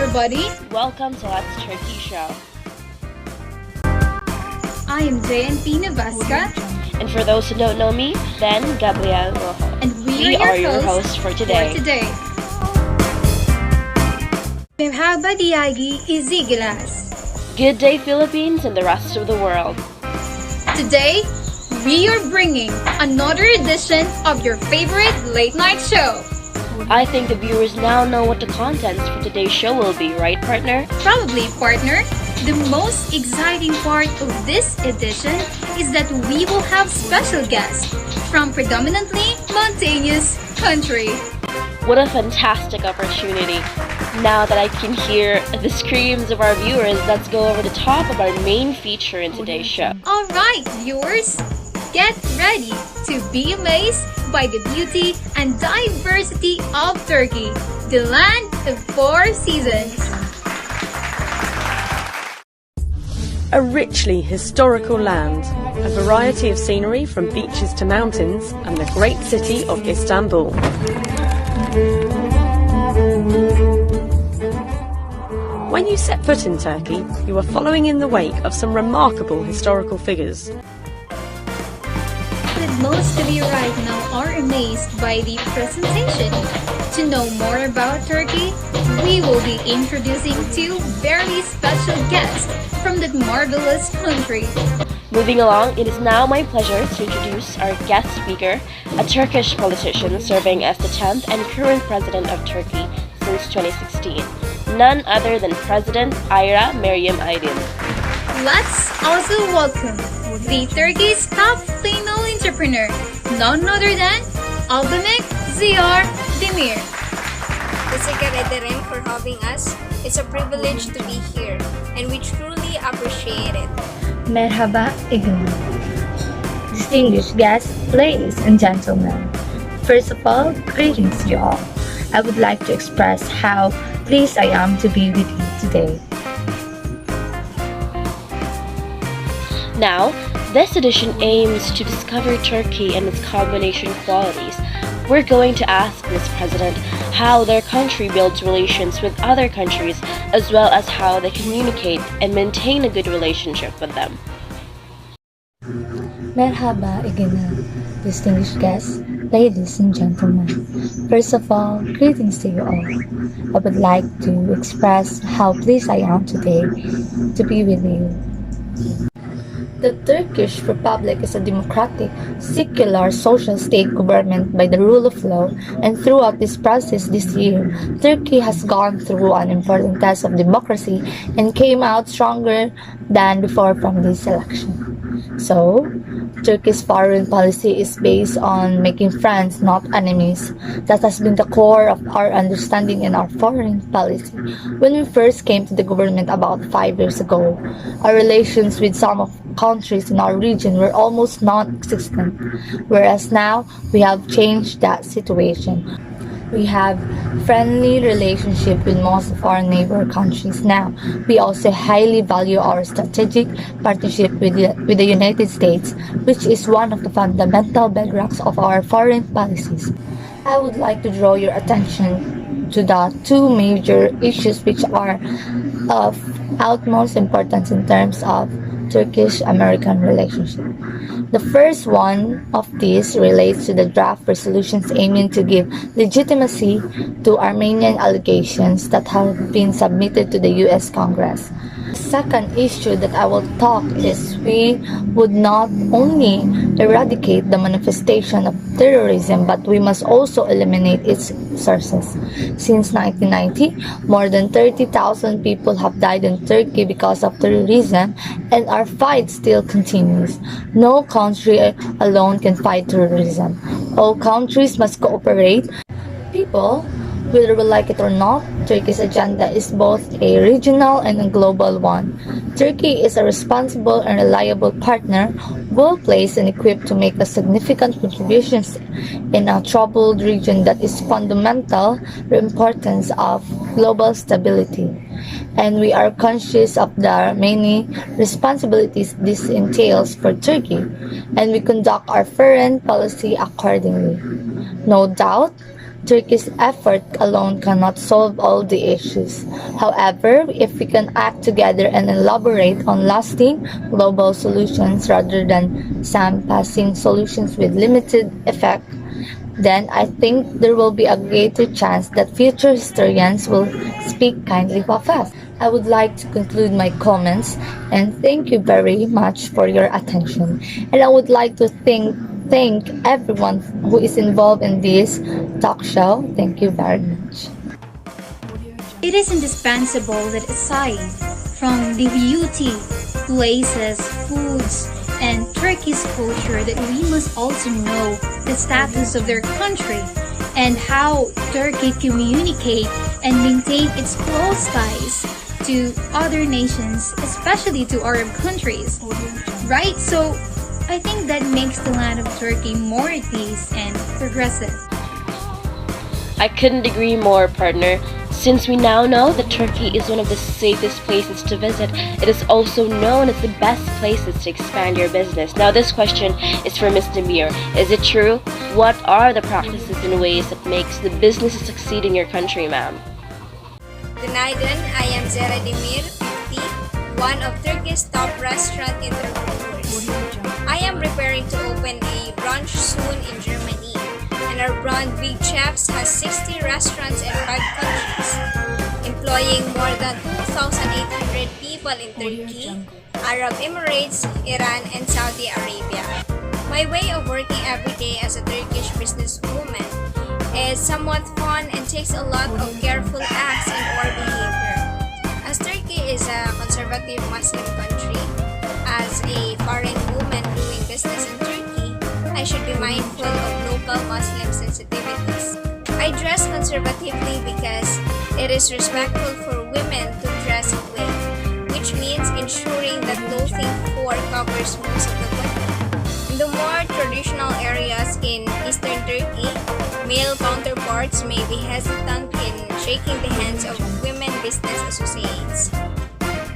everybody. Welcome to Let's Turkey Show. I am JNP Navasca. And for those who don't know me, then Gabriel Rojo. And we are your hosts for today. Merhaba Diagi Izigilas. Good day, Philippines and the rest of the world. Today, we are bringing another edition of your favorite late night show. I think the viewers now know what the contents for today's show will be, right, partner? Probably, partner. The most exciting part of this edition is that we will have special guests from predominantly mountainous country. What a fantastic opportunity. Now that I can hear the screams of our viewers, let's go over the top of our main feature in today's show. Alright, viewers, get ready to be amazed by the beauty and diversity of Turkey, the land of 4 seasons. A richly historical land, a variety of scenery from beaches to mountains, and the great city of Istanbul. When you set foot in Turkey, you are following in the wake of some remarkable historical figures. But most of you right now are amazed by the presentation. To know more about Turkey, we will be introducing 2 very special guests from that marvelous country. Moving along, it is now my pleasure to introduce our guest speaker, a Turkish politician serving as the 10th and current president of Turkey since 2016. None other than President Ira Meryem Aydin. Let's also welcome the Turkey's top female entrepreneur, none other than Albamek Ziyar Demir. Teşekkür ederim for having us. It's a privilege to be here, and we truly appreciate it. Merhaba Igor. Distinguished guests, ladies and gentlemen. First of all, greetings to you all. I would like to express how pleased I am to be with you today. Now, this edition aims to discover Turkey and its combination qualities. We're going to ask this president how their country builds relations with other countries, as well as how they communicate and maintain a good relationship with them. Merhaba Igor. Distinguished guests, ladies and gentlemen. First of all, greetings to you all. I would like to express how pleased I am today to be with you. The Turkish Republic is a democratic, secular, social state government by the rule of law, and throughout this process this year, Turkey has gone through an important test of democracy and came out stronger than before from this election. So, Turkey's foreign policy is based on making friends, not enemies. That has been the core of our understanding in our foreign policy. When we first came to the government about 5 years ago, our relations with some of countries in our region were almost non-existent, whereas now we have changed that situation. We have friendly relationship with most of our neighbor countries now. We also highly value our strategic partnership with the United States, which is one of the fundamental bedrocks of our foreign policies. I would like to draw your attention to the 2 major issues which are of utmost importance in terms of Turkish-American relationship. The first one of these relates to the draft resolutions aiming to give legitimacy to Armenian allegations that have been submitted to the U.S. Congress. The second issue that I will talk is we would not only eradicate the manifestation of terrorism, but we must also eliminate its sources. Since 1990, more than 30,000 people have died in Turkey because of terrorism, and our fight still continues. No country alone can fight terrorism. All countries must cooperate. People, whether we like it or not, Turkey's agenda is both a regional and a global one. Turkey is a responsible and reliable partner, well-placed and equipped to make a significant contributions in a troubled region that is fundamental the importance of global stability. And we are conscious of the many responsibilities this entails for Turkey, and we conduct our foreign policy accordingly. No doubt, Turkey's effort alone cannot solve all the issues. However, if we can act together and elaborate on lasting global solutions rather than some passing solutions with limited effect, then I think there will be a greater chance that future historians will speak kindly of us. I would like to conclude my comments and thank you very much for your attention. And I would like to thank everyone who is involved in this talk show. Thank you very much. It is indispensable that aside from the beauty, places, foods, and Turkey's culture that we must also know the status of their country and how Turkey communicate and maintain its close ties to other nations, especially to Arab countries. Right? So I think that makes the land of Turkey more at peace and progressive. I couldn't agree more, partner. Since we now know that Turkey is one of the safest places to visit, it is also known as the best places to expand your business. Now this question is for Ms. Demir. Is it true? What are the practices and ways that makes the businesses succeed in your country, ma'am? Günaydın, I am Zera Demir, 50, one of Turkey's top restaurant entrepreneurs. I am preparing to open a branch soon in Germany, and our brand Big Chefs has 60 restaurants in 5 countries, employing more than 2,800 people in Turkey, Arab Emirates, Iran, and Saudi Arabia. My way of working every day as a Turkish businesswoman is somewhat fun and takes a lot of careful acts in our behavior. As Turkey is a conservative Muslim country, as a foreign woman doing business in Turkey, I should be mindful of local Muslim sensitivities. I dress conservatively because it is respectful for women to dress that way, which means ensuring that clothing covers most of the body. In the more traditional areas in eastern Turkey, male counterparts may be hesitant in shaking the hands of women business associates.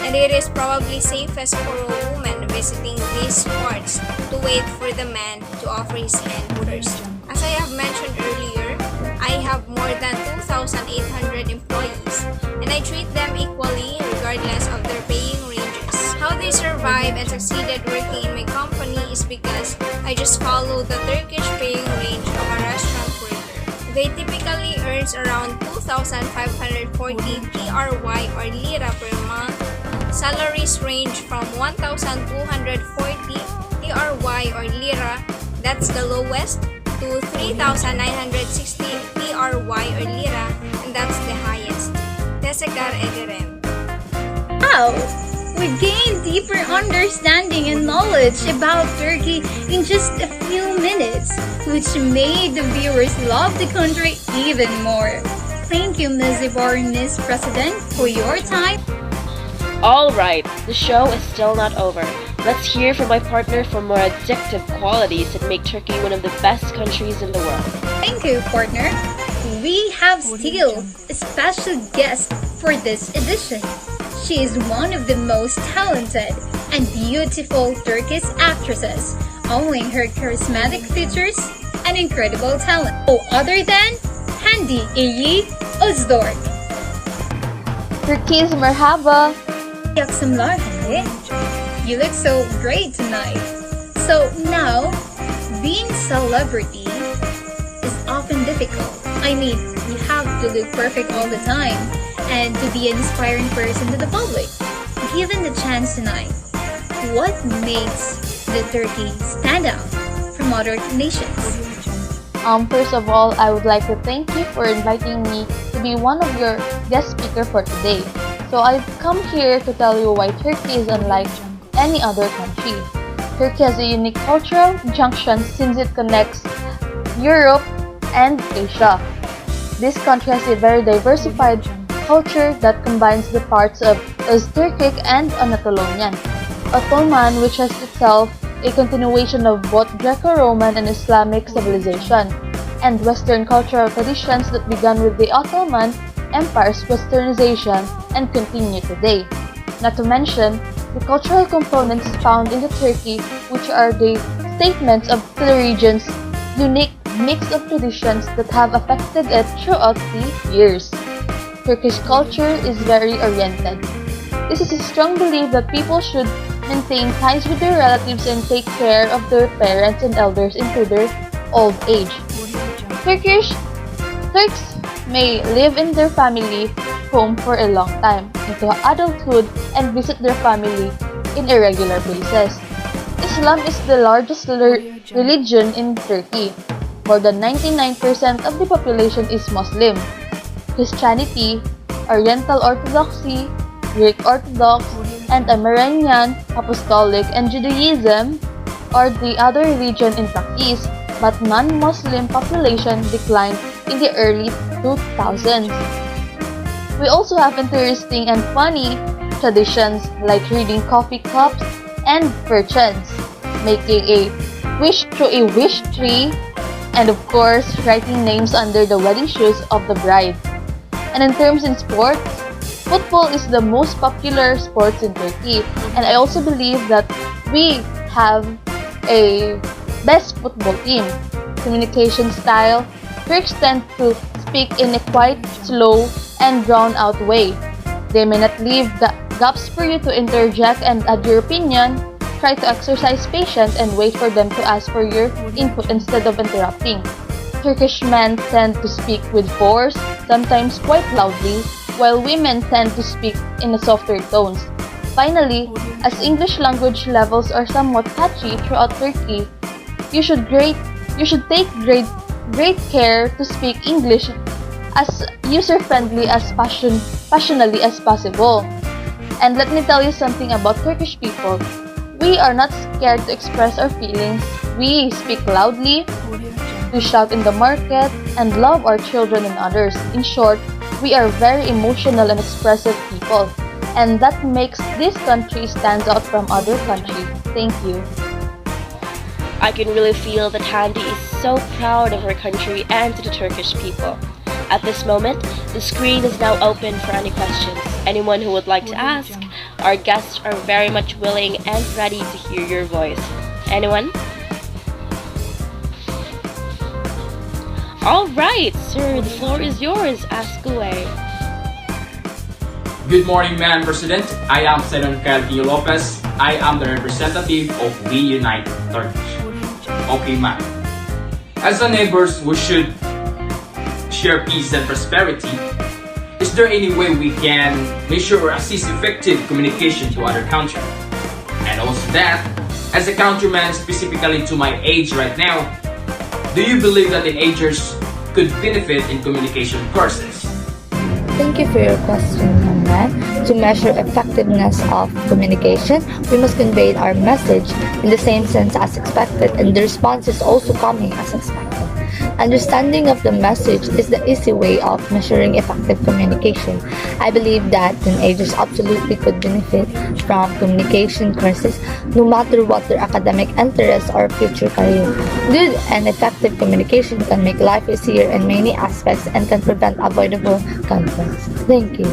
And it is probably safest for a woman visiting these parts to wait for the man to offer his hand first. As I have mentioned earlier, I have more than 2,800 employees, and I treat them equally regardless of their paying ranges. How they survive and succeeded working in my company is because I just follow the Turkish paying range of a restaurant worker. They typically earns around 2,540 TRY or lira per month. Salaries range from 1,240 TRY or lira, that's the lowest, to 3,960 TRY or lira, and that's the highest. Tesekar Ederem. Wow! We gained deeper understanding and knowledge about Turkey in just a few minutes, which made the viewers love the country even more. Thank you, Ms. Ibar and Ms. President, for your time. Alright, the show is still not over. Let's hear from my partner for more addictive qualities that make Turkey one of the best countries in the world. Thank you, partner. We have still a special guest for this edition. She is one of the most talented and beautiful Turkish actresses, owning her charismatic features and incredible talent. No other than Hande Iyi Özdork. Turkey's merhaba. İyi akşamlar Hande. You look so great tonight. So now, being celebrity is often difficult. I mean, you have to look perfect all the time and to be an inspiring person to the public. Given the chance tonight, what makes the Turkey stand out from other nations? First of all, I would like to thank you for inviting me to be one of your guest speaker for today. So I've come here to tell you why Turkey is unlike any other country. Turkey has a unique cultural junction since it connects Europe and Asia. This country has a very diversified culture that combines the parts of Turkic and Anatolian. Ottoman, which has itself a continuation of both Greco-Roman and Islamic civilization, and Western cultural traditions that began with the Ottoman Empire's westernization and continue today. Not to mention the cultural components found in the Turkey, which are the statements of the region's unique mix of traditions that have affected it throughout the years. Turkish culture is very oriented. This is a strong belief that people should maintain ties with their relatives and take care of their parents and elders into their old age. Turks may live in their family home for a long time into adulthood and visit their family in irregular basis. Islam is the largest religion in Turkey. More than 99% of the population is Muslim. Christianity, Oriental Orthodoxy, Greek Orthodox, and Armenian Apostolic and Judaism are the other religion in practice, but non-Muslim population declined in the early 2000s. We also have interesting and funny traditions like reading coffee cups and fortunes, making a wish through a wish tree, and of course, writing names under the wedding shoes of the bride. And in terms in sports, football is the most popular sport in Turkey, and I also believe that we have a best football team. Communication style, Turks tend to speak in a quite slow and drawn-out way. They may not leave gaps for you to interject and add your opinion. Try to exercise patience and wait for them to ask for your input instead of interrupting. Turkish men tend to speak with force, sometimes quite loudly, while women tend to speak in softer tones. Finally, as English language levels are somewhat patchy throughout Turkey, you should take great care to speak English as user-friendly as passionately as possible. And let me tell you something about Turkish people. We are not scared to express our feelings. We speak loudly, we shout in the market, and love our children and others. In short, we are very emotional and expressive people. And that makes this country stand out from other countries. Thank you. I can really feel that Handi is so proud of her country and to the Turkish people. At this moment, the screen is now open for any questions. Anyone who would like to ask, our guests are very much willing and ready to hear your voice. Anyone? All right, sir, the floor is yours. Ask away. Good morning, Madam President. I am Senon Calvillo Lopez. I am the representative of We Unite Turkish. Okay, ma'am. As the neighbors, we should share peace and prosperity. Is there any way we can measure or assist effective communication to other countries? And also that, as a countryman specifically to my age right now, do you believe that teenagers could benefit in communication courses? Thank you for your question, Conrad. To measure effectiveness of communication, we must convey our message in the same sense as expected, and the response is also coming as expected. Understanding of the message is the easy way of measuring effective communication. I believe that teenagers absolutely could benefit from communication courses no matter what their academic interests or future career. Good and effective communication can make life easier in many aspects and can prevent avoidable conflicts. Thank you.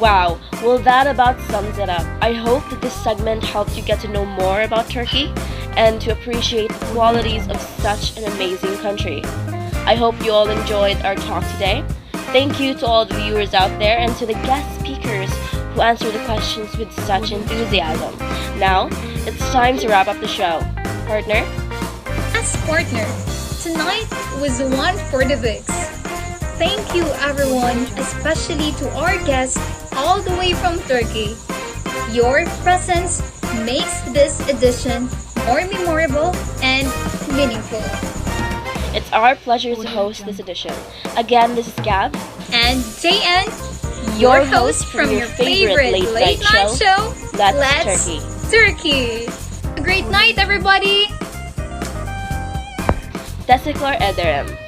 Wow, well that about sums it up. I hope that this segment helped you get to know more about Turkey and to appreciate the qualities of such an amazing country. I hope you all enjoyed our talk today. Thank you to all the viewers out there and to the guest speakers who answered the questions with such enthusiasm. Now, it's time to wrap up the show. Partner? As partner, tonight was one for the books. Thank you everyone, especially to our guests all the way from Turkey. Your presence makes this edition more memorable and meaningful. It's our pleasure to host this edition. Again, this is Gab. And JN, your host from your favorite late night show, Let's Turkey. A great night, everybody! Teşekkür ederim.